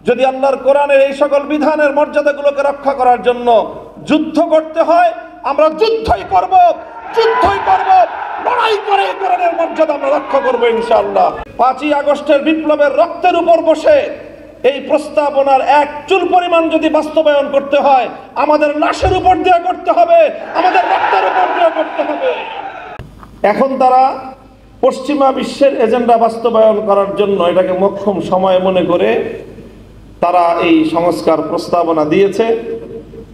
যদি আল্লাহর কোরআনের এই সকল বিধানের মর্যাদাগুলোকে রক্ষা করার জন্য যুদ্ধ করতে হয়, আমরা যুদ্ধই করব, লড়াই করে কোরআনের মর্যাদা আমরা রক্ষা করব ইনশাআল্লাহ। 5ই আগস্টের বিপ্লবের রক্তের উপর বসে এই প্রস্তাবনার এক চুল পরিমাণ যদি বাস্তবায়ন করতে হয়, আমাদের লাশের উপর দিয়ে করতে হবে, আমাদের রক্তের উপর দিয়ে করতে হবে। এখন তারা পশ্চিমা বিশ্বের এজেন্ডা বাস্তবায়ন করার জন্য এটাকে মোক্ষম সময় মনে করে তারা এই সংস্কার প্রস্তাবনা দিয়েছে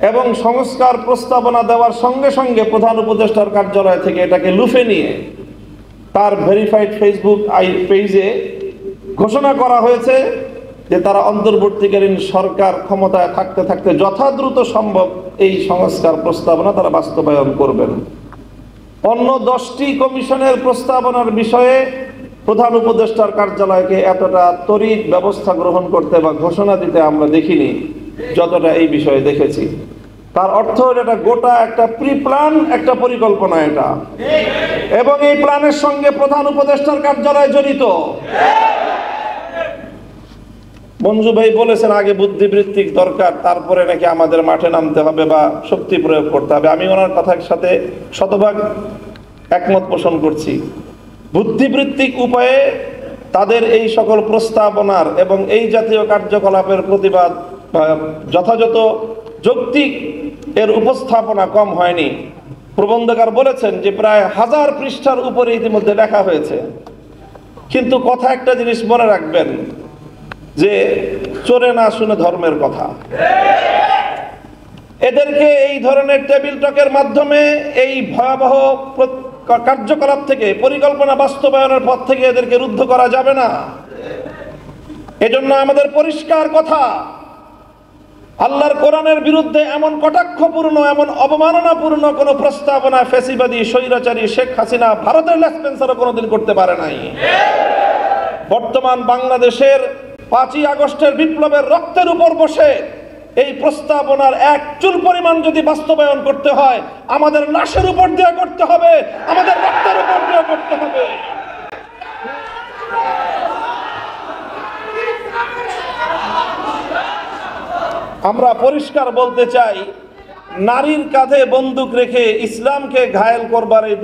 এবং সংস্কার প্রস্তাবনা দেওয়ার সঙ্গে সঙ্গে প্রধান উপদেষ্টার কার্যালয় থেকে এটাকে লুফে নিয়ে তার ভেরিফাইড ফেসবুক পেজে ঘোষণা করা হয়েছে যে তারা অন্তর্বর্তীকালীন সরকার ক্ষমতায় থাকতে থাকতে যথাদ্রুত সম্ভব এই সংস্কার প্রস্তাবনা তারা বাস্তবায়ন করবেন। অন্য 10টি কমিশনের প্রস্তাবনার বিষয়ে প্রধান উপদেষ্টার কার্যালয়কে এতটা তড়িৎ ব্যবস্থা গ্রহণ করতে বা ঘোষণা দিতে আমরা দেখিনি যতটা এই বিষয়ে দেখেছি। তার অর্থ এটা গোটা একটা প্রি প্ল্যান, একটা পরিকল্পনা এটা, এবং এই প্ল্যানের সঙ্গে প্রধান উপদেষ্টার কার্যালয় জড়িত। মঞ্জু ভাই বলেছেন আগে বুদ্ধিবৃত্তিক দরকার, তারপরে নাকি আমাদের মাঠে নামতে হবে বা শক্তি প্রয়োগ করতে হবে। আমি ওনার কথার সাথে শতভাগ একমত পোষণ করছি। বুদ্ধিবৃত্তিক উপায়ে তাদের এই সকল প্রস্তাবনার এবং এই জাতীয় কার্যকলাপের প্রতিবাদ যথাযথ যৌক্তিক এর উপস্থাপনা কম হয়নি। প্রবন্ধকার বলেছেন যে প্রায় 1000 পৃষ্ঠার উপরে ইতিমধ্যে লেখা হয়েছে, কিন্তু কথা একটা জিনিস মনে রাখবেন যে চোরে না শুনে ধর্মের কথা। এদেরকে এই ধরনের টেবিল টকের মাধ্যমে এই ভয়াবহ কার্যকলাপ থেকে, পরিকল্পনা বাস্তবায়নের পথ থেকে এদেরকে রুদ্ধ করা যাবে না। এজন্য আমাদের পরিষ্কার কথা, আল্লাহর কোরআনের বিরুদ্ধে এমন কটাক্ষপূর্ণ, এমন অবমাননাপূর্ণ কোন প্রস্তাবনা ফ্যাসিবাদী স্বৈরাচারী শেখ হাসিনা ভারতের লেসপেন্সারও কোনোদিন করতে পারে নাই। বর্তমান বাংলাদেশের 5ই আগস্টের বিপ্লবের রক্তের উপর বসে এই প্রস্তাবনার এক চুল পরিমাণ যদি বাস্তবায়ন করতে হয়, আমাদের লাশের উপর দিয়ে করতে হবে, আমাদের রক্তের উপর দিয়ে করতে হবে। আমরা পরিষ্কার বলতে চাই, নারীর কাঁধে বন্দুক রেখে ইসলামকে ঘায়েল করবার এই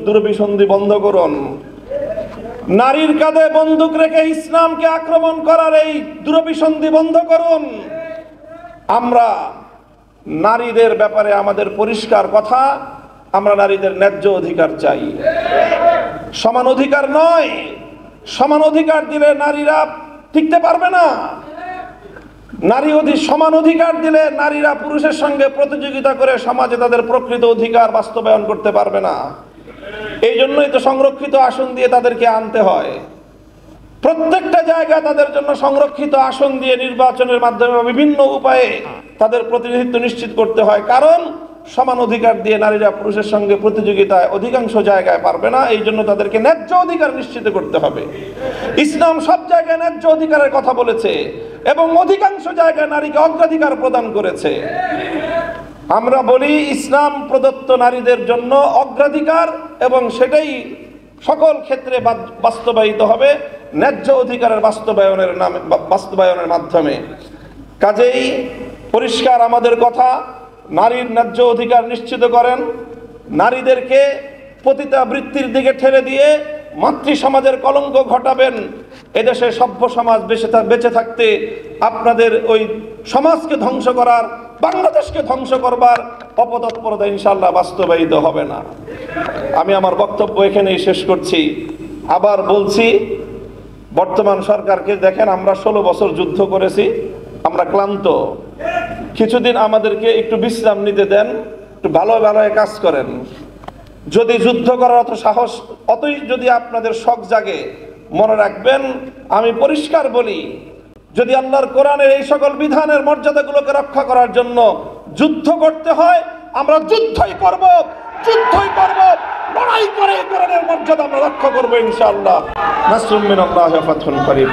দুরভিসন্ধি বন্ধ করুন। নারীর কাঁধে বন্দুক রেখে ইসলামকে আক্রমণ করার এই দুরভিসন্ধি বন্ধ করুন। আমরা নারীদের ব্যাপারে আমাদের পরিষ্কার কথা, আমরা নারীদের ন্যায্য অধিকার চাই, সমান অধিকার নয়। সমান অধিকার দিলে নারীরা টিকতে পারবে না। সমান অধিকার দিলে নারীরা পুরুষের সঙ্গে প্রতিযোগিতা করে সমাজে তাদের প্রকৃত অধিকার বাস্তবায়ন করতে পারবে না। এই জন্যই তো সংরক্ষিত আসন দিয়ে তাদেরকে আনতে হয়। প্রত্যেকটা জায়গায় তাদের জন্য সংরক্ষিত আসন দিয়ে নির্বাচনের মাধ্যমে বিভিন্ন উপায়ে তাদের প্রতিনিধিত্ব নিশ্চিত করতে হয়। কারণ সমান অধিকার দিয়ে নারীরা পুরুষের সঙ্গে প্রতিযোগিতায় অধিকাংশ জায়গায় পারবে না। এই জন্য তাদেরকে ন্যায্য অধিকার নিশ্চিত করতে হবে। ইসলাম সব জায়গায় ন্যায্য অধিকারের কথা বলেছে এবং অধিকাংশ জায়গায় নারীকে অগ্রাধিকার প্রদান করেছে। আমরা বলি ইসলাম প্রদত্ত নারীদের জন্য অগ্রাধিকার, এবং সেটাই সকল ক্ষেত্রে বাস্তবায়িত হবে ন্যায্য অধিকারের বাস্তবায়নের মাধ্যমে। কাজেই পরিষ্কার আমাদের কথা, নারীর ন্যায্য অধিকার নিশ্চিত করেন। নারীদেরকে পতিতা বৃত্তির দিকে ঠেলে দিয়ে মাতৃ সমাজের কলঙ্ক ঘটাবেন। এদেশে সভ্য সমাজ বেঁচে থাকতে আপনাদের ওই সমাজকে ধ্বংস করার, বাংলাদেশকে ধ্বংস করবার অপতৎপরতা ইনশাআল্লাহ বাস্তবায়িত হবে না। আমি আমার বক্তব্য এখানেই শেষ করছি। আবার বলছি, বর্তমান সরকারকে দেখেন, আমরা 16 বছর যুদ্ধ করেছি, আমরা ক্লান্ত। কিছুদিন আমাদেরকে একটু বিশ্রাম নিতে দেন, একটু ভালো কাজ করেন। যদি যুদ্ধ করার অত সাহস, অতই যদি আপনাদের শখ জাগে, মনে রাখবেন, আমি পরিষ্কার বলি, যদি আল্লাহর কোরআনের এই সকল বিধানের মর্যাদাগুলোকে রক্ষা করার জন্য যুদ্ধ করতে হয়, আমরা যুদ্ধই করব, লড়াই করে কোরআনের মর্যাদা আমরা রক্ষা করবো ইনশাআল্লাহ। নাসরুম মিনাল্লাহি ওয়া ফাতহুন করিম।